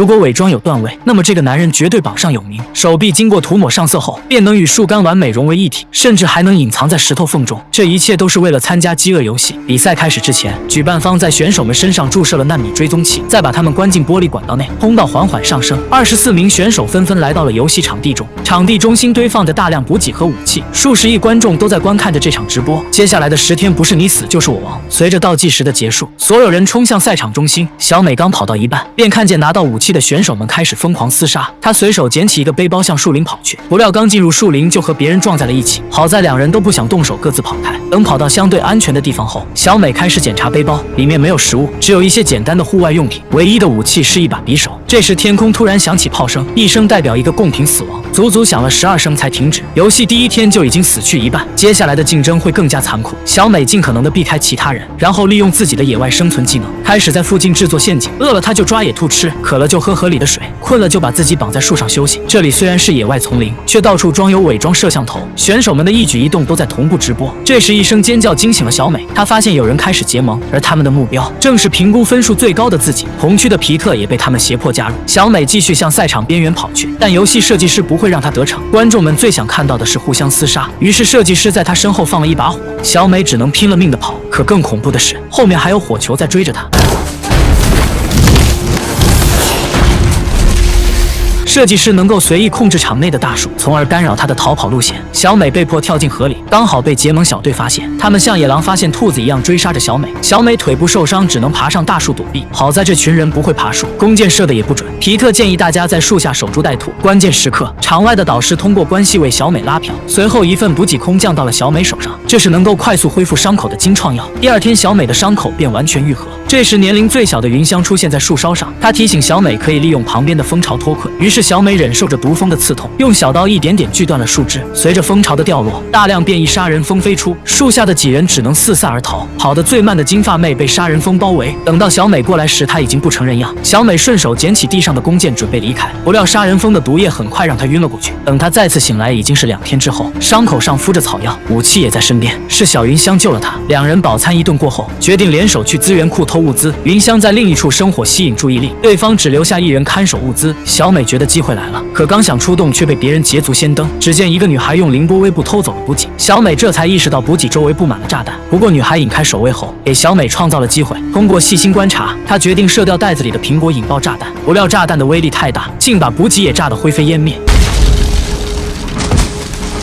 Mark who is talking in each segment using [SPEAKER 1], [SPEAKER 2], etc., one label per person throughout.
[SPEAKER 1] 如果伪装有段位，那么这个男人绝对榜上有名。手臂经过涂抹上色后，便能与树干完美融为一体，甚至还能隐藏在石头缝中。这一切都是为了参加饥饿游戏。比赛开始之前，举办方在选手们身上注射了纳米追踪器，再把他们关进玻璃管道内，通道缓缓上升。24名选手纷纷来到了游戏场地中，场地中心堆放着大量补给和武器，数十亿观众都在观看着这场直播。接下来的10天，不是你死就是我亡。随着倒计时的结束，所有人冲向赛场中心。小美刚跑到一半，便看见拿到武器的选手们开始疯狂厮杀。她随手捡起一个背包向树林跑去，不料刚进入树林就和别人撞在了一起。好在两人都不想动手，各自跑开。等跑到相对安全的地方后，小美开始检查背包，里面没有食物，只有一些简单的户外用品，唯一的武器是一把匕首。这时天空突然响起炮声，一声代表一个贡品死亡，足足响了12声才停止。游戏第一天就已经死去一半，接下来的竞争会更加残酷。小美尽可能的避开其他人，然后利用自己的野外生存技能，开始在附近制作陷阱。饿了她就抓野兔吃，渴了就喝河里的水，困了就把自己绑在树上休息。这里虽然是野外丛林，却到处装有伪装摄像头，选手们的一举一动都在同步直播。这时一声尖叫惊醒了小美，她发现有人开始结盟，而他们的目标正是评估分数最高的自己。红区的皮特也被他们胁迫加入。小美继续向赛场边缘跑去，但游戏设计师不会让她得逞。观众们最想看到的是互相厮杀，于是设计师在她身后放了一把火，小美只能拼了命的跑。可更恐怖的是，后面还有火球在追着她。设计师能够随意控制场内的大树，从而干扰他的逃跑路线。小美被迫跳进河里，刚好被结盟小队发现。他们像野狼发现兔子一样追杀着小美。小美腿部受伤，只能爬上大树躲避。好在这群人不会爬树，弓箭射的也不准。皮特建议大家在树下守株待兔，关键时刻，场外的导师通过关系为小美拉票。随后一份补给空降到了小美手上，这是能够快速恢复伤口的金创药。第二天，小美的伤口便完全愈合。这时，年龄最小的云香出现在树梢上，她提醒小美可以利用旁边的蜂巢脱困。于是小美忍受着毒蜂的刺痛，用小刀一点点锯断了树枝。随着蜂巢的掉落，大量变异杀人蜂飞出，树下的几人只能四散而逃。跑得最慢的金发妹被杀人蜂包围，等到小美过来时，她已经不成人样。小美顺手捡起地上的弓箭，准备离开，不料杀人蜂的毒液很快让她晕了过去。等她再次醒来，已经是2天之后，伤口上敷着草药，武器也在身边，是小云香救了她。两人饱餐一顿过后，决定联手去资源库偷物资。云香在另一处生火吸引注意力，对方只留下1人看守物资。小美觉得机会来了，可刚想出动，却被别人捷足先登。只见一个女孩用凌波微步偷走了补给，小美这才意识到补给周围布满了炸弹。不过女孩引开守卫后，给小美创造了机会。通过细心观察，她决定射掉袋子里的苹果，引爆炸弹。不料炸弹的威力太大，竟把补给也炸得灰飞烟灭。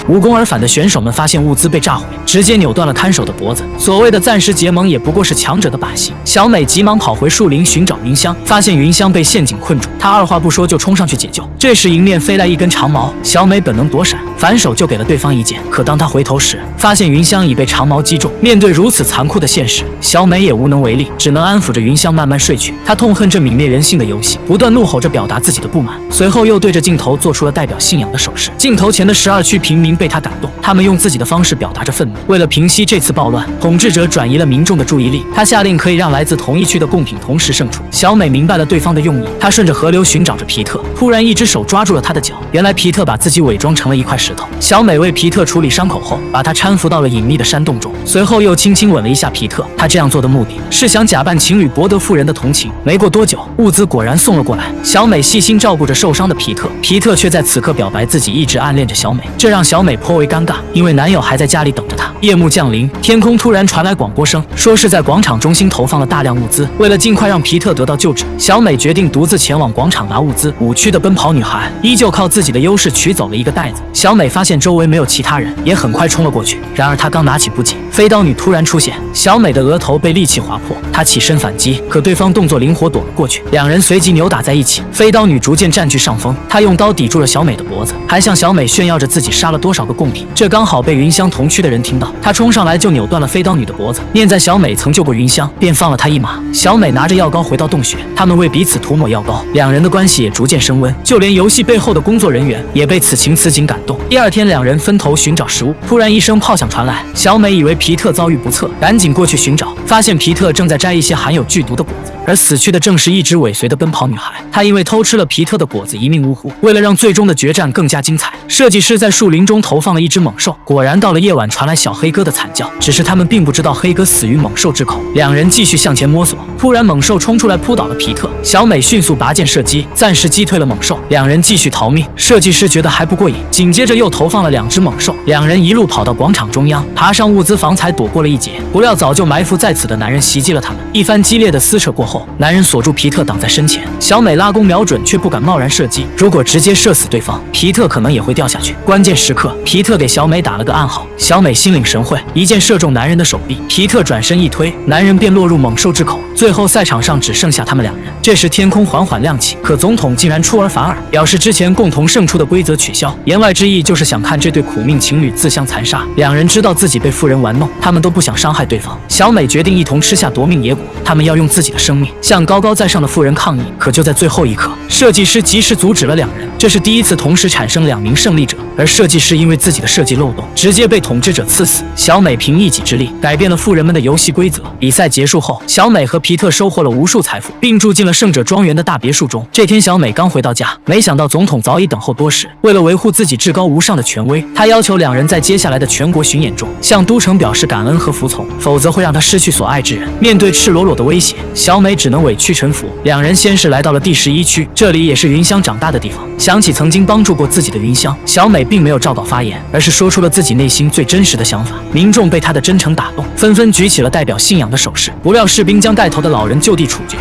[SPEAKER 1] 无功而返的选手们发现物资被炸毁，直接扭断了看守的脖子。所谓的暂时结盟也不过是强者的把戏。小美急忙跑回树林寻找云香，发现云香被陷阱困住，她二话不说就冲上去解救。这时迎面飞来一根长矛，小美本能躲闪，反手就给了对方一剑。可当她回头时，发现云香已被长矛击中。面对如此残酷的现实，小美也无能为力，只能安抚着云香慢慢睡去。她痛恨这泯灭人性的游戏，不断怒吼着表达自己的不满，随后又对着镜头做出了代表信仰的手势。镜头前的12区平民被他感动，他们用自己的方式表达着愤怒。为了平息这次暴乱，统治者转移了民众的注意力，他下令可以让来自同一区的贡品同时胜出。小美明白了对方的用意，她顺着河流寻找着皮特，突然一只手抓住了他的脚，原来皮特把自己伪装成了一块石头。小美为皮特处理伤口后，把他搀扶到了隐秘的山洞中，随后又轻轻吻了一下皮特。她这样做的目的是想假扮情侣博得妇人的同情。没过多久，物资果然送了过来，小美细心照顾着受伤的皮特，皮特却在此刻表白自己一直暗恋着小美，这让小美颇为尴尬，因为男友还在家里等着她。夜幕降临，天空突然传来广播声，说是在广场中心投放了大量物资。为了尽快让皮特得到救治，小美决定独自前往广场拿物资。5区的奔跑女孩依旧靠自己的优势取走了一个袋子。小美发现周围没有其他人，也很快冲了过去。然而她刚拿起补给，飞刀女突然出现，小美的额头被利器划破，她起身反击，可对方动作灵活躲了过去，两人随即扭打在一起。飞刀女逐渐占据上风，她用刀抵住了小美的脖子，还向小美炫耀着自己杀了多少个贡品。这刚好被云香同区的人听到，她冲上来就扭断了飞刀女的脖子。念在小美曾救过云香，便放了她一马。小美拿着药膏回到洞穴，他们为彼此涂抹药膏，两人的关系也逐渐升温，就连游戏背后的工作人员也被此情此景感动。第二天，两人分头寻找食物，突然一声炮响传来，小美以为皮特遭遇不测，赶紧过去寻找，发现皮特正在摘一些含有剧毒的果子。而死去的正是一直尾随的奔跑女孩。她因为偷吃了皮特的果子一命呜呼。为了让最终的决战更加精彩，设计师在树林中投放了一只猛兽。果然到了夜晚，传来小黑哥的惨叫，只是他们并不知道黑哥死于猛兽之口。两人继续向前摸索，突然猛兽冲出来扑倒了皮特，小美迅速拔剑射击，暂时击退了猛兽。两人继续逃命，设计师觉得还不过瘾，紧接着又投放了2只猛兽。两人一路跑到广场中央，爬上物资房才躲过了一劫。不料早就埋伏在此的男人袭击了他们，一番激烈的撕扯过后，男人锁住皮特挡在身前，小美拉弓瞄准，却不敢贸然射击，如果直接射死对方，皮特可能也会掉下去。关键时刻，皮特给小美打了个暗号，小美心领神会，一箭射中男人的手臂，皮特转身一推，男人便落入猛兽之口。最后赛场上只剩下他们2人。这时天空缓缓亮起，可总统竟然出尔反尔，表示之前共同胜出的规则取消，言外之意就是想看这对苦命情侣自相残杀。两人知道自己被富人玩弄，他们都不想伤害对方。小美决定一同吃下夺命野果，他们要用自己的生命向高高在上的富人抗议。可就在最后一刻，设计师及时阻止了2人。这是第一次同时产生2名胜利者，而设计师因为自己的设计漏洞，直接被统治者刺死。小美凭一己之力改变了富人们的游戏规则。比赛结束后，小美和皮特收获了无数财富，并住进了胜者庄园的大别墅中。这天，小美刚回到家，没想到总统早已等候多时。为了维护自己至高无上的权威，他要求2人在接下来的全国巡演中向都城表示感恩和服从，否则会让他失去所爱之人。面对赤裸裸的威胁，小美只能委屈臣服。2人先是来到了第11区，这里也是云香长大的地方。想起曾经帮助过自己的云香，小美并没有照稿发言，而是说出了自己内心最真实的想法。民众被她的真诚打动，纷纷举起了代表信仰的手势。不料士兵将带头的老人就地处决。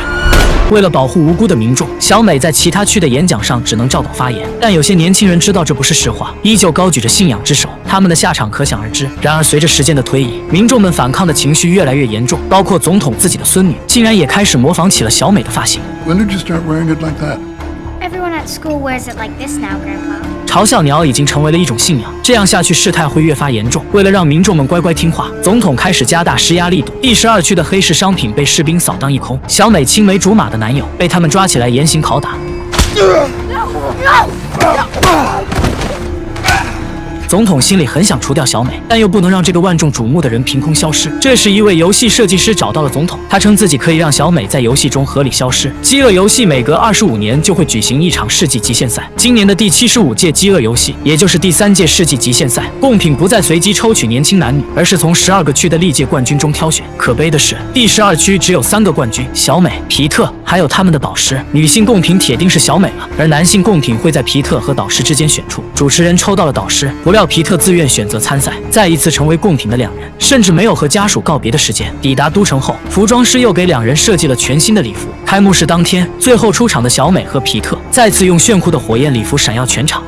[SPEAKER 1] 为了保护无辜的民众，小美在其他区的演讲上只能照稿发言。但有些年轻人知道这不是实话，依旧高举着信仰之手，他们的下场可想而知。然而随着时间的推移，民众们反抗的情绪越来越严重，包括总统自己的孙女竟然也开始模仿起了小美的发型。
[SPEAKER 2] When did you start wearing it like that?
[SPEAKER 3] Everyone at school wears it like this now, Grandpa.
[SPEAKER 1] 嘲笑鸟已经成为了一种信仰，这样下去事态会越发严重。为了让民众们乖乖听话，总统开始加大施压力度。第12区的黑市商品被士兵扫荡一空，小美青梅竹马的男友被他们抓起来严刑拷打。总统心里很想除掉小美，但又不能让这个万众瞩目的人凭空消失。这时，一位游戏设计师找到了总统，他称自己可以让小美在游戏中合理消失。饥饿游戏每隔25年就会举行一场世纪极限赛，今年的第75届饥饿游戏，也就是第3届世纪极限赛，贡品不再随机抽取年轻男女，而是从12个区的历届冠军中挑选。可悲的是，第12区只有3个冠军：小美、皮特，还有他们的导师。女性贡品铁定是小美了，而男性贡品会在皮特和导师之间选出。主持人抽到了导师，不料皮特自愿选择参赛，再一次成为贡品的2人，甚至没有和家属告别的时间。抵达都城后，服装师又给2人设计了全新的礼服。开幕式当天，最后出场的小美和皮特再次用炫酷的火焰礼服闪耀全场。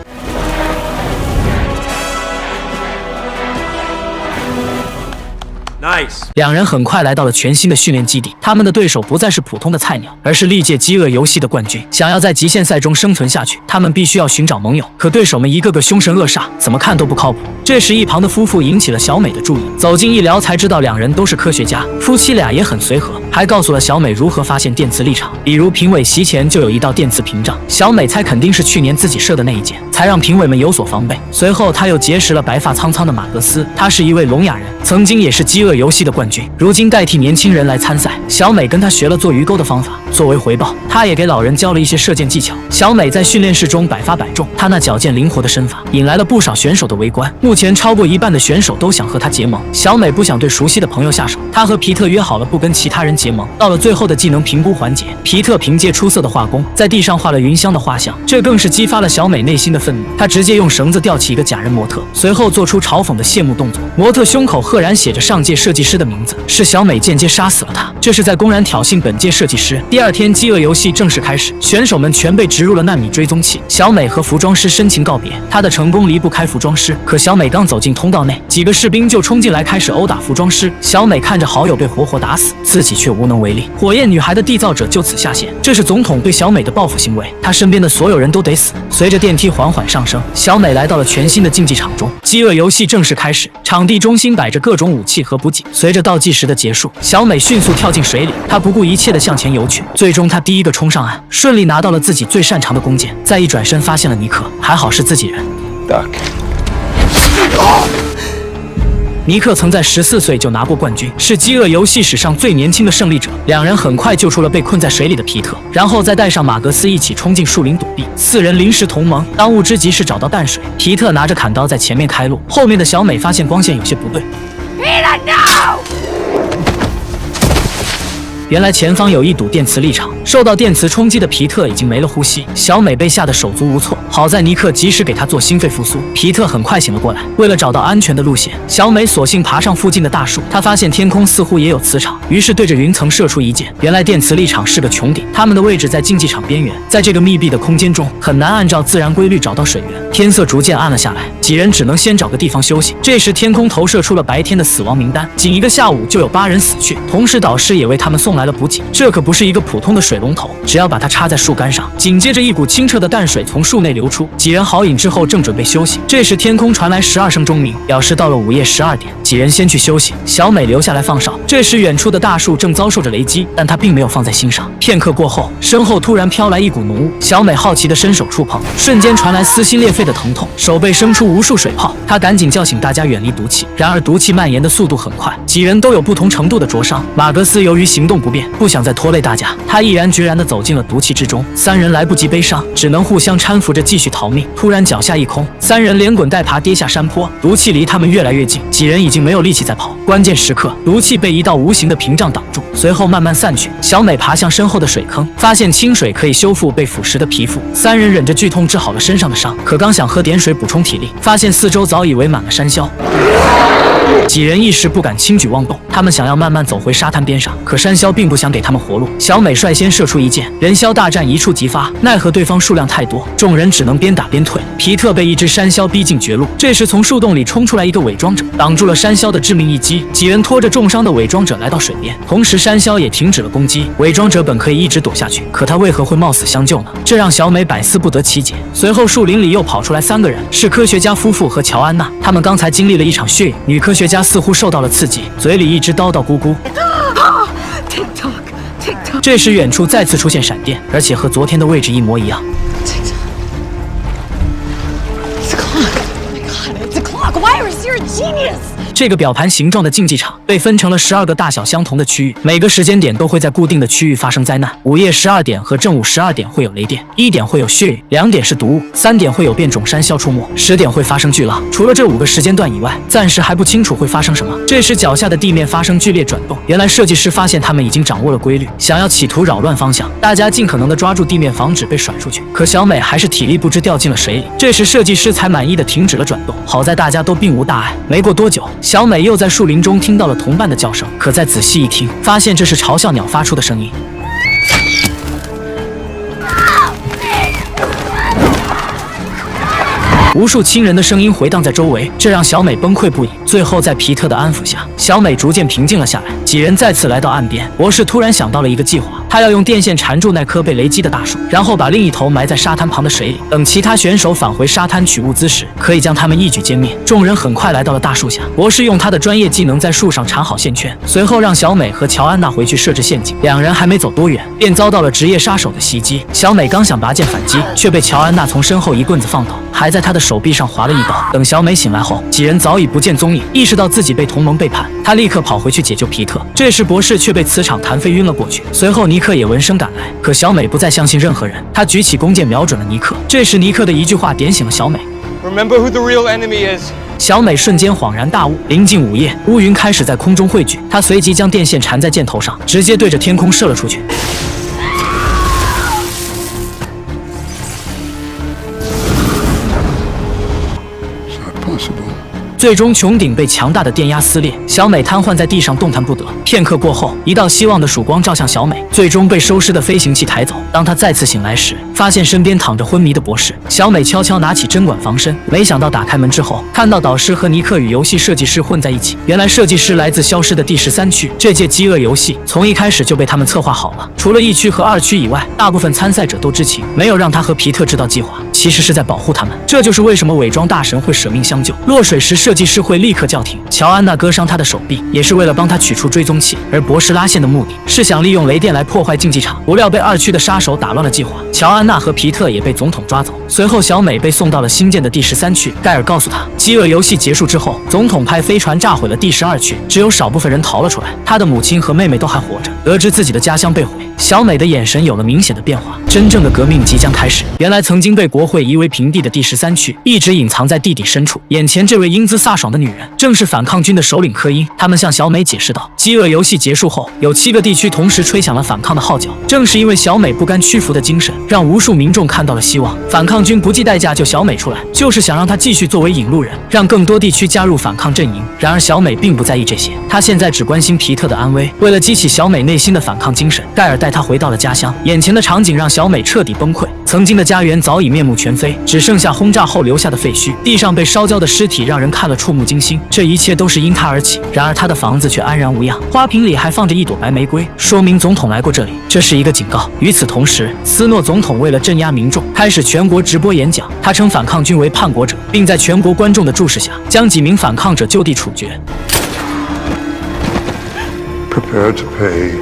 [SPEAKER 1] 2人很快来到了全新的训练基地，他们的对手不再是普通的菜鸟，而是历届饥饿游戏的冠军。想要在极限赛中生存下去，他们必须要寻找盟友。可对手们一个个凶神恶煞，怎么看都不靠谱。这时，一旁的夫妇引起了小美的注意，走近一聊才知道2人都是科学家。夫妻俩也很随和，还告诉了小美如何发现电磁立场，比如评委席前就有一道电磁屏障。小美猜肯定是去年自己射的那一箭，才让评委们有所防备。随后，她又结识了白发苍苍的马格斯，他是一位聋哑人，曾经也是饥饿游戏的冠军，如今代替年轻人来参赛。小美跟他学了做鱼钩的方法，作为回报，她也给老人教了一些射箭技巧。小美在训练室中百发百中，她那矫健灵活的身法引来了不少选手的围观。目前超过一半的选手都想和她结盟。小美不想对熟悉的朋友下手，她和皮特约好了不跟其他人结盟。到了最后的技能评估环节，皮特凭借出色的画工，在地上画了云香的画像，这更是激发了小美内心的愤怒。她直接用绳子吊起一个假人模特，随后做出嘲讽的谢幕动作。模特胸口赫然写着上届设计师的名字，是小美间接杀死了他，这是在公然挑衅本届设计师。第2天，饥饿游戏正式开始，选手们全被植入了纳米追踪器。小美和服装师深情告别，她的成功离不开服装师。可小美刚走进通道内，几个士兵就冲进来开始殴打服装师。小美看着好友被活活打死，自己却无能为力。火焰女孩的缔造者就此下线，这是总统对小美的报复行为，她身边的所有人都得死。随着电梯缓缓上升，小美来到了全新的竞技场中。饥饿游戏正式开始，场地中心摆着各种武器和补给。随着倒计时的结束，小美迅速跳进水里，她不顾一切地向前游去。最终，她第一个冲上岸，顺利拿到了自己最擅长的弓箭。再一转身，发现了尼克，还好是自己人。尼克曾在14岁就拿过冠军，是饥饿游戏史上最年轻的胜利者。两人很快救出了被困在水里的皮特，然后再带上马格斯一起冲进树林躲避。四人临时同盟，当务之急是找到淡水。皮特拿着砍刀在前面开路，后面的小美发现光线有些不对。原来前方有一堵电磁力场，受到电磁冲击的皮特已经没了呼吸，小美被吓得手足无措。好在尼克及时给她做心肺复苏，皮特很快醒了过来。为了找到安全的路线，小美索性爬上附近的大树。她发现天空似乎也有磁场，于是对着云层射出一箭。原来电磁力场是个穹顶，他们的位置在竞技场边缘，在这个密闭的空间中，很难按照自然规律找到水源。天色逐渐暗了下来，几人只能先找个地方休息。这时天空投射出了白天的死亡名单，仅1个下午就有8人死去，同时导师也为他们送来了补给。这可不是一个普通的水龙头，只要把它插在树干上，紧接着一股清澈的淡水从树内流出。几人好饮之后正准备休息，这时天空传来12声钟鸣，表示到了午夜12点。几人先去休息，小美留下来放哨。这时远处的大树正遭受着雷击，但她并没有放在心上。片刻过后，身后突然飘来一股浓雾，小美好奇地伸手触碰，瞬间传来撕心裂肺的疼痛，手背生出无数水泡。她赶紧叫醒大家远离毒气，然而毒气蔓延的速度很快，几人都有不同程度的灼伤。马格斯由于行动不便，不想再拖累大家，他毅然决然地走进了毒气之中。3人来不及悲伤，只能互相搀扶着继续逃命。突然脚下一空，3人连滚带爬跌下山坡，毒气离他们越来越近，几人已经没有力气再跑。关键时刻，毒气被一道无形的屏障挡住，随后慢慢散去。小美爬向身后的水坑，发现清水可以修复被腐蚀的皮肤。3人忍着剧痛治好了身上的伤，可刚想喝点水补充体力，发现四周早已围满了山魈。几人一时不敢轻举妄动，他们想要慢慢走回沙滩边上，可山魈并不想给他们活路。小美率先射出一箭，人魈大战一触即发，奈何对方数量太多，众人只能边打边退。皮特被一只山魈逼进绝路，这时从树洞里冲出来一个伪装者，挡住了山魈的致命一击。几人拖着重伤的伪装者来到水边，同时山魈也停止了攻击。伪装者本可以一直躲下去，可他为何会冒死相救呢？这让小美百思不得其解。随后树林里又跑出来3个人，是科学家夫妇和乔安娜，他们刚才经历了一场血饮，女科学家似乎受到了刺激，嘴里一直叨叨咕咕。这时远处再次出现闪电，而且和昨天的位置一模一样。这个表盘形状的竞技场被分成了12个大小相同的区域，每个时间点都会在固定的区域发生灾难。午夜12点和正午12点会有雷电，1点会有血雨，2点是毒雾，3点会有变种山魈出没，10点会发生巨浪。除了这5个时间段以外，暂时还不清楚会发生什么。这时脚下的地面发生剧烈转动，原来设计师发现他们已经掌握了规律，想要企图扰乱方向。大家尽可能的抓住地面，防止被甩出去。可小美还是体力不支掉进了水里，这时设计师才满意的停止了转动。好在大家都并无大碍。没过多久，小美又在树林中听到了同伴的叫声，可再仔细一听，发现这是嘲笑鸟发出的声音。无数亲人的声音回荡在周围，这让小美崩溃不已。最后在皮特的安抚下，小美逐渐平静了下来。几人再次来到岸边，博士突然想到了一个计划，他要用电线缠住那棵被雷击的大树，然后把另一头埋在沙滩旁的水里，等其他选手返回沙滩取物资时，可以将他们一举歼灭。众人很快来到了大树下，博士用他的专业技能在树上缠好线圈，随后让小美和乔安娜回去设置陷阱。两人还没走多远，便遭到了职业杀手的袭击。小美刚想拔剑反击，却被乔安娜从身后一棍子放倒，还在她的手臂上划了一刀。等小美醒来后，几人早已不见踪影，意识到自己被同盟背叛，她立刻跑回去解救皮特。这时博士却被磁场弹飞晕了过去，随后尼克也闻声赶来，可小美不再相信任何人，她举起弓箭瞄准了尼克。这时尼克的一句话点醒了小美。
[SPEAKER 4] Remember who the real enemy is.
[SPEAKER 1] 小美瞬间恍然大悟，临近午夜，乌云开始在空中汇聚，她随即将电线缠在箭头上，直接对着天空射了出去。最终穹顶被强大的电压撕裂，小美瘫痪在地上动弹不得。片刻过后，一道希望的曙光照向小美，最终被收尸的飞行器抬走。当她再次醒来时，发现身边躺着昏迷的博士。小美悄悄拿起针管防身，没想到打开门之后，看到导师和尼克与游戏设计师混在一起。原来设计师来自消失的第13区，这届饥饿游戏从一开始就被他们策划好了。除了1区和2区以外，大部分参赛者都知情，没有让他和皮特知道计划，其实是在保护他们。这就是为什么伪装大神会舍命相救。落水时设计师会立刻叫停。乔安娜割伤他的手臂，也是为了帮他取出追踪器，而博士拉线的目的是想利用雷电来破坏竞技场，不料被2区的杀手打乱了计划。乔安娜和皮特也被总统抓走。随后，小美被送到了新建的第13区。盖尔告诉他，饥饿游戏结束之后，总统派飞船炸毁了第12区，只有少部分人逃了出来。他的母亲和妹妹都还活着。得知自己的家乡被毁，小美的眼神有了明显的变化。真正的革命即将开始。原来曾经被国会夷为平地的第13区，一直隐藏在地底深处。眼前这位英姿飒爽的女人，正是反抗军的首领柯因。他们向小美解释道，饥饿游戏结束后，有7个地区同时吹响了反抗的号角。正是因为小美不甘屈服的精神，让无数民众看到了希望。反抗军不计代价救小美出来，就是想让她继续作为引路人，让更多地区加入反抗阵营。然而小美并不在意这些，她现在只关心皮特的安危。为了激起小美内心的反抗精神，盖尔带她回到了家乡。眼前的场景让小美彻底崩溃，曾经的家园早已面目全非，只剩下轰炸后留下的废墟，地上被烧焦的尸体让人看了触目惊心。这一切都是因她而起。然而她的房子却安然无恙，花瓶里还放着一朵白玫瑰，说明总统来过这里，这是一个警告。与此同时，斯诺总统为了镇压民众，开始全国直播演讲。他称反抗军为叛国者，并在全国观众的注视下，将几名反抗者就地处决。
[SPEAKER 2] Prepare to pay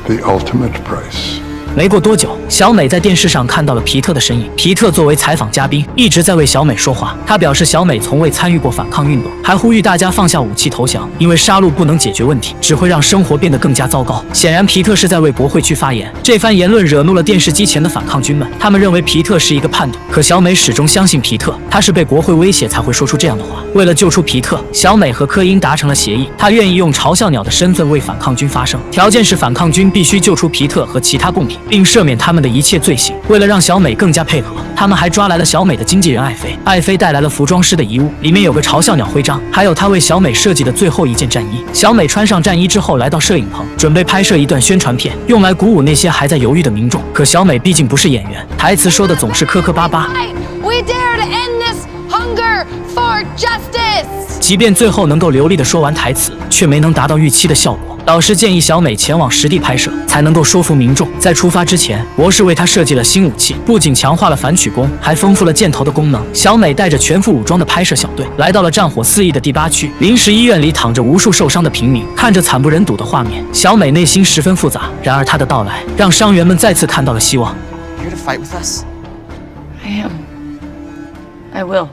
[SPEAKER 2] the ultimate price.
[SPEAKER 1] 没过多久，小美在电视上看到了皮特的身影。皮特作为采访嘉宾，一直在为小美说话。他表示小美从未参与过反抗运动，还呼吁大家放下武器投降，因为杀戮不能解决问题，只会让生活变得更加糟糕。显然，皮特是在为国会区发言。这番言论惹怒了电视机前的反抗军们，他们认为皮特是一个叛徒。可小美始终相信皮特，他是被国会威胁才会说出这样的话。为了救出皮特，小美和柯因达成了协议，她愿意用嘲笑鸟的身份为反抗军发声，条件是反抗军必须救出皮特和其他贡品，并赦免他们的一切罪行。为了让小美更加配合，他们还抓来了小美的经纪人艾菲。艾菲带来了服装师的遗物，里面有个嘲笑鸟徽章，还有她为小美设计的最后一件战衣。小美穿上战衣之后，来到摄影棚，准备拍摄一段宣传片，用来鼓舞那些还在犹豫的民众。可小美毕竟不是演员，台词说的总是磕磕巴巴。
[SPEAKER 5] We dare to end this hunger for justice.
[SPEAKER 1] 即便最后能够流利地说完台词，却没能达到预期的效果。导师建议小美前往实地拍摄，才能够说服民众。在出发之前，博士为她设计了新武器，不仅强化了反曲弓，还丰富了箭头的功能。小美带着全副武装的拍摄小队，来到了战火肆意的第8区。临时医院里躺着无数受伤的平民，看着惨不忍睹的画面，小美内心十分复杂。然而她的到来，让伤员们再次看到了希望。
[SPEAKER 6] You're to fight with us?
[SPEAKER 5] I am. I will.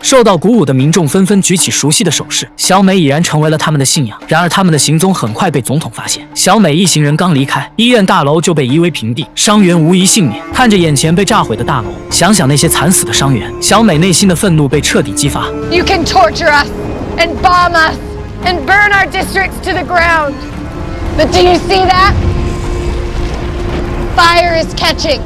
[SPEAKER 1] 受到鼓舞的民众纷纷举起熟悉的手势，小美已然成为了他们的信仰。然而他们的行踪很快被总统发现。小美一行人刚离开，医院大楼就被夷为平地，伤员无一幸免。看着眼前被炸毁的大楼，想想那些惨死的伤员，小美内心的愤怒被彻底激发。
[SPEAKER 5] You can torture us and bomb us and burn our districts to the ground. But do you see that? Fire is catching.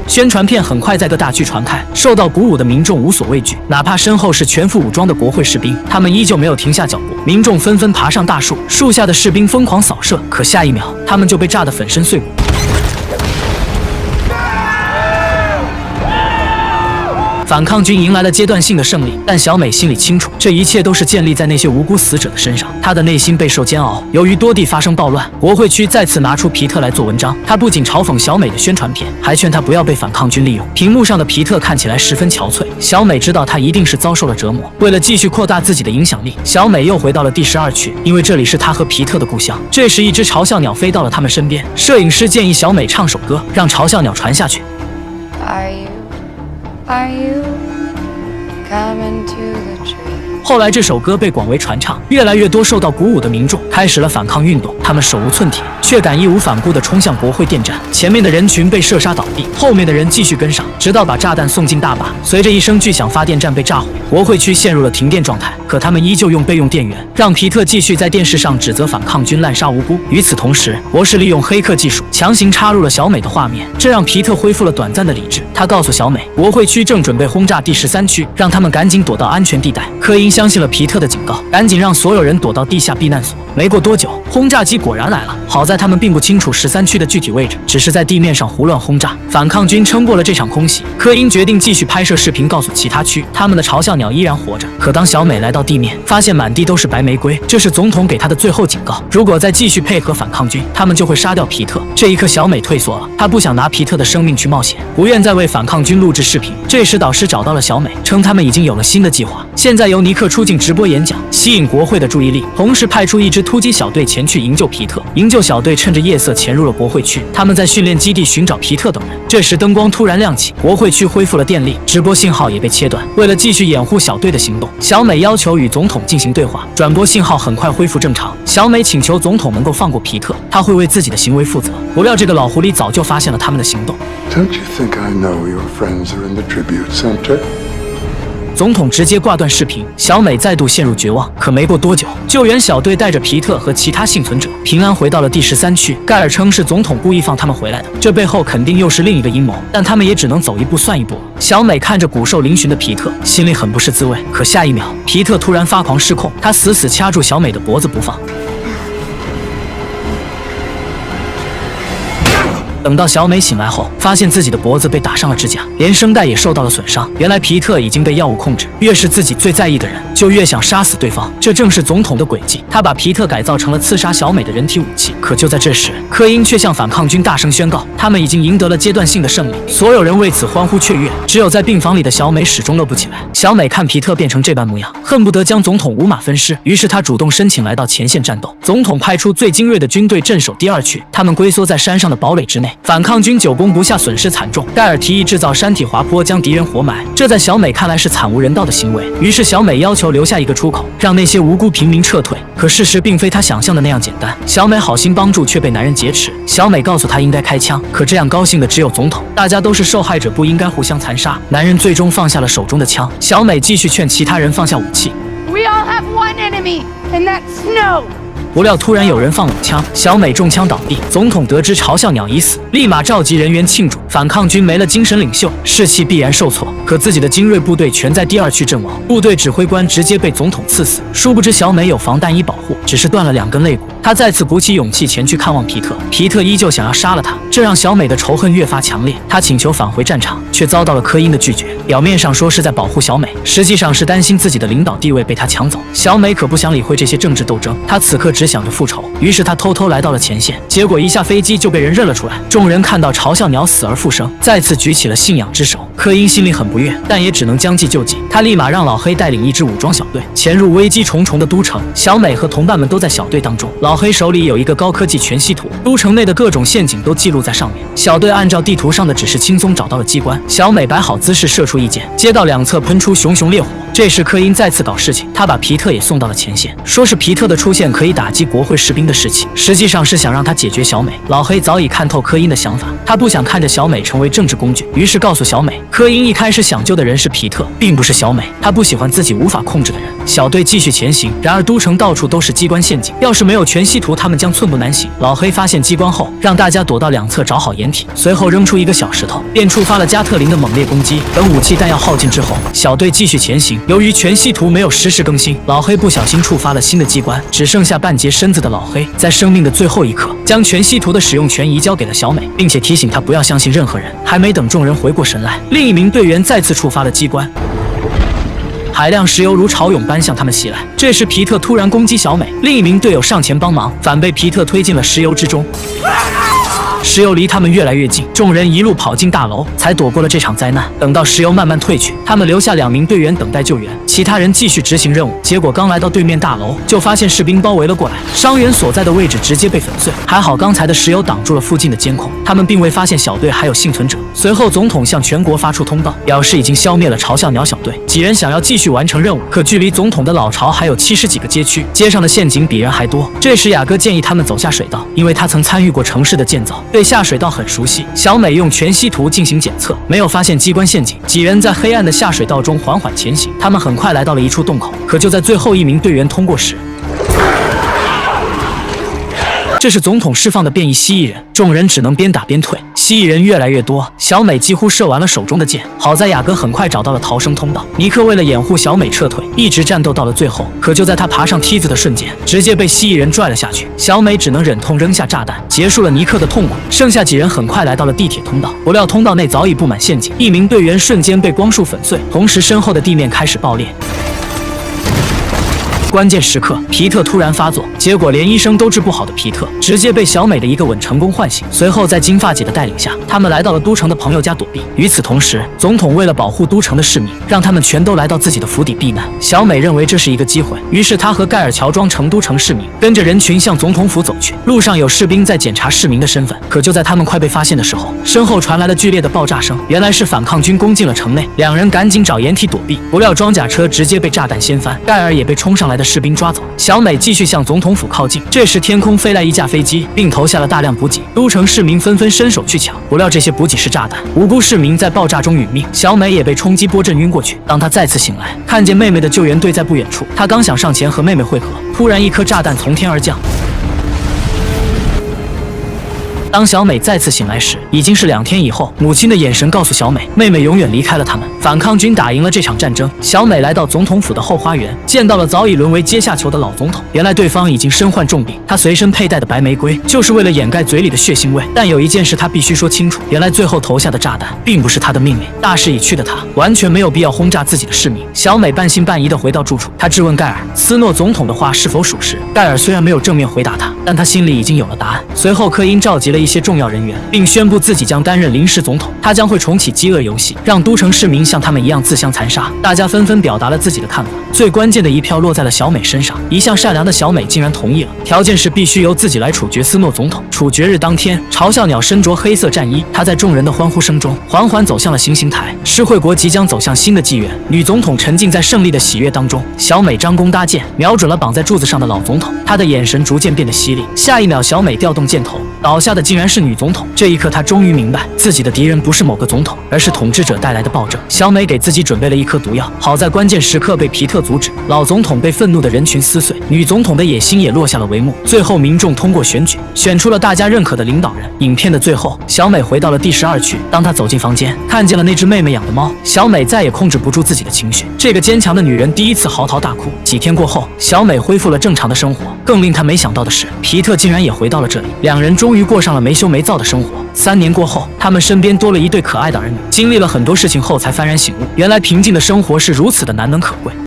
[SPEAKER 1] 宣传片很快在各大区传开，受到鼓舞的民众无所畏惧，哪怕身后是全副武装的国会士兵，他们依旧没有停下脚步。民众纷纷爬上大树，树下的士兵疯狂扫射，可下一秒，他们就被炸得粉身碎骨。反抗军迎来了阶段性的胜利，但小美心里清楚，这一切都是建立在那些无辜死者的身上。她的内心备受煎熬。由于多地发生暴乱，国会区再次拿出皮特来做文章。他不仅嘲讽小美的宣传片，还劝她不要被反抗军利用。屏幕上的皮特看起来十分憔悴，小美知道他一定是遭受了折磨。为了继续扩大自己的影响力，小美又回到了第12区，因为这里是她和皮特的故乡。这时，一只嘲笑鸟飞到了他们身边，摄影师建议小美唱首歌，让嘲笑鸟传下去。
[SPEAKER 5] Are you coming to the tree?
[SPEAKER 1] 后来这首歌被广为传唱，越来越多受到鼓舞的民众开始了反抗运动。他们手无寸铁，却敢义无反顾地冲向国会电站。前面的人群被射杀倒地，后面的人继续跟上，直到把炸弹送进大坝。随着一声巨响，发电站被炸毁，国会区陷入了停电状态。可他们依旧用备用电源，让皮特继续在电视上指责反抗军滥杀无辜。与此同时，博士利用黑客技术强行插入了小美的画面，这让皮特恢复了短暂的理智。他告诉小美，国会区正准备轰炸第13区，让他们赶紧躲到安全地带。柯因相信了皮特的警告，赶紧让所有人躲到地下避难所。没过多久，轰炸机果然来了。好在他们并不清楚13区的具体位置，只是在地面上胡乱轰炸。反抗军撑过了这场空袭，柯因决定继续拍摄视频，告诉其他区他们的嘲笑鸟依然活着。可当小美来到地面，发现满地都是白玫瑰，这是总统给她的最后警告，如果再继续配合反抗军，他们就会杀掉皮特。这一刻，小美退缩了，她不想拿皮特的生命去冒险，不愿再为反抗军录制视频。这时，导师找到了小美，称他们已经有了新的计划，现在由尼克出镜直播演讲，吸引国会的注意力，同时派出一支突击小队前去营救皮特。营救小队趁着夜色潜入了国会区，他们在训练基地寻找皮特等人。这时灯光突然亮起，国会区恢复了电力，直播信号也被切断。为了继续掩护小队的行动，小美要求与总统进行对话。转播信号很快恢复正常，小美请求总统能够放过皮特，他会为自己的行为负责。不料这个老狐狸早就发现了他们的行动。
[SPEAKER 2] Don't you think I know your friends are in the tribute center?
[SPEAKER 1] 总统直接挂断视频，小美再度陷入绝望。可没过多久，救援小队带着皮特和其他幸存者平安回到了第13区。盖尔称是总统故意放他们回来的，这背后肯定又是另一个阴谋，但他们也只能走一步算一步了。小美看着骨瘦嶙峋的皮特，心里很不是滋味。可下一秒，皮特突然发狂失控，他死死掐住小美的脖子不放。等到小美醒来后，发现自己的脖子被打伤了指甲，连声带也受到了损伤。原来皮特已经被药物控制，越是自己最在意的人，就越想杀死对方。这正是总统的诡计，他把皮特改造成了刺杀小美的人体武器。可就在这时，柯因却向反抗军大声宣告，他们已经赢得了阶段性的胜利。所有人为此欢呼雀跃，只有在病房里的小美始终乐不起来。小美看皮特变成这般模样，恨不得将总统五马分尸，于是她主动申请来到前线战斗。总统派出最精锐的军队镇守第2区，他们龟缩在山上的堡垒之内。反抗军久攻不下，损失惨重。盖尔提议制造山体滑坡，将敌人活埋，这在小美看来是惨无人道的行为。于是小美要求留下一个出口，让那些无辜平民撤退。可事实并非她想象的那样简单。小美好心帮助，却被男人劫持。小美告诉他应该开枪，可这样高兴的只有总统。大家都是受害者，不应该互相残杀。男人最终放下了手中的枪。小美继续劝其他人放下武器。
[SPEAKER 5] We all have one enemy, and that's snow.
[SPEAKER 1] 不料突然有人放冷枪，小美中枪倒地。总统得知嘲笑鸟已死，立马召集人员庆祝。反抗军没了精神领袖，士气必然受挫。可自己的精锐部队全在第2区阵亡，部队指挥官直接被总统刺死。殊不知小美有防弹衣保护，只是断了2根肋骨。她再次鼓起勇气前去看望皮特，皮特依旧想要杀了她，这让小美的仇恨越发强烈。她请求返回战场，却遭到了柯因的拒绝。表面上说是在保护小美，实际上是担心自己的领导地位被她抢走。小美可不想理会这些政治斗争，她此刻只想着复仇。于是她偷偷来到了前线，结果一下飞机就被人认了出来。众人看到嘲笑鸟死而复生，再次举起了信仰之手。柯因心里很不悦，但也只能将计就计。他立马让老黑带领一支武装小队潜入危机重重的都城。小美和同伴们都在小队当中。老黑手里有一个高科技全息图，都城内的各种陷阱都记录在上面。小队按照地图上的指示轻松找到了机关。小美摆好姿势射出一箭，街道2侧喷出熊熊烈火。这时柯因再次搞事情，他把皮特也送到了前线，说是皮特的出现可以打击国会士兵的士气，实际上是想让他解决小美。老黑早已看透柯因的想法，他不想看着小美成为政治工具，于是告诉小美，柯因一开始想救的人是皮特，并不是小美，他不喜欢自己无法控制的人。小队继续前行，然而都城到处都是机关陷阱，要是没有全息图，他们将寸步难行。老黑发现机关后，让大家躲到2侧找好掩体，随后扔出一个小石头，便触发了加特林的猛烈攻击。等武器弹药耗尽之后，小队继续前行。由于全息图没有实时更新，老黑不小心触发了新的机关，只剩下半截身子的老黑，在生命的最后一刻，将全息图的使用权移交给了小美，并且提醒她不要相信任何人。还没等众人回过神来，另一名队员再次触发了机关。海量石油如潮涌般向他们袭来。这时皮特突然攻击小美，另一名队友上前帮忙，反被皮特推进了石油之中。石油离他们越来越近，众人一路跑进大楼，才躲过了这场灾难。等到石油慢慢退去，他们留下2名队员等待救援，其他人继续执行任务。结果刚来到对面大楼，就发现士兵包围了过来，伤员所在的位置直接被粉碎。还好刚才的石油挡住了附近的监控，他们并未发现小队还有幸存者。随后总统向全国发出通告，表示已经消灭了嘲笑鸟小队。几人想要继续完成任务，可距离总统的老巢还有70几个街区，街上的陷阱比人还多。这时雅各建议他们走下水道，因为他曾参与过城市的建造，对下水道很熟悉。小美用全息图进行检测，没有发现机关陷阱。几人在黑暗的下水道中缓缓前行，他们很快来到了一处洞口。可就在最后一名队员通过时，这是总统释放的变异蜥蜴人，众人只能边打边退。蜥蜴人越来越多，小美几乎射完了手中的箭。好在雅各很快找到了逃生通道。尼克为了掩护小美撤退，一直战斗到了最后。可就在他爬上梯子的瞬间，直接被蜥蜴人拽了下去。小美只能忍痛扔下炸弹，结束了尼克的痛苦。剩下几人很快来到了地铁通道，不料通道内早已布满陷阱，一名队员瞬间被光束粉碎，同时身后的地面开始爆裂。关键时刻，皮特突然发作，结果连医生都治不好的皮特，直接被小美的一个吻成功唤醒。随后，在金发姐的带领下，他们来到了都城的朋友家躲避。与此同时，总统为了保护都城的市民，让他们全都来到自己的府邸避难。小美认为这是一个机会，于是她和盖尔乔装成都城市民，跟着人群向总统府走去。路上有士兵在检查市民的身份，可就在他们快被发现的时候，身后传来了剧烈的爆炸声，原来是反抗军攻进了城内。两人赶紧找掩体躲避，不料装甲车直接被炸弹掀翻，盖尔也被冲上来的士兵抓走。小美继续向总统府靠近，这时天空飞来一架飞机，并投下了大量补给。都城市民纷纷伸手去抢，不料这些补给是炸弹，无辜市民在爆炸中殒命。小美也被冲击波震晕过去。当她再次醒来，看见妹妹的救援队在不远处，她刚想上前和妹妹会合，突然一颗炸弹从天而降。当小美再次醒来时，已经是2天以后。母亲的眼神告诉小美，妹妹永远离开了他们。反抗军打赢了这场战争。小美来到总统府的后花园，见到了早已沦为阶下囚的老总统。原来对方已经身患重病，他随身佩戴的白玫瑰就是为了掩盖嘴里的血腥味。但有一件事他必须说清楚，原来最后投下的炸弹并不是他的命令。大势已去的他完全没有必要轰炸自己的市民。小美半信半疑地回到住处，她质问盖尔，斯诺总统的话是否属实。盖尔虽然没有正面回答他，但他心里已经有了答案。随后科因召集了一些重要人员，并宣布自己将担任临时总统，他将会重启饥饿游戏，让都城市民像他们一样自相残杀。大家纷纷表达了自己的看法，最关键的一票落在了小美身上。一向善良的小美竟然同意了，条件是必须由自己来处决斯诺总统。处决日当天，嘲笑鸟身着黑色战衣，他在众人的欢呼声中缓缓走向了行刑台。施惠国即将走向新的纪元，女总统沉浸在胜利的喜悦当中。小美张弓搭箭，瞄准了绑在柱子上的老总统，她的眼神逐渐变得犀利。下一秒，小美调动箭头，倒下的竟然是女总统。这一刻，她终于明白，自己的敌人不是某个总统，而是统治者带来的暴政。小美给自己准备了一颗毒药，好在关键时刻被皮特阻止。老总统被愤怒的人群撕碎，女总统的野心也落下了帷幕。最后，民众通过选举选出了大家认可的领导人。影片的最后，小美回到了第12区。当她走进房间，看见了那只妹妹养的猫，小美再也控制不住自己的情绪。这个坚强的女人第一次嚎啕大哭。几天过后，小美恢复了正常的生活。更令她没想到的是，皮特竟然也回到了这里。两人终于过上了没羞没臊的生活。3年过后，他们身边多了一对可爱的儿女。经历了很多事情后，才幡然醒悟，原来平静的生活是如此的难能可贵。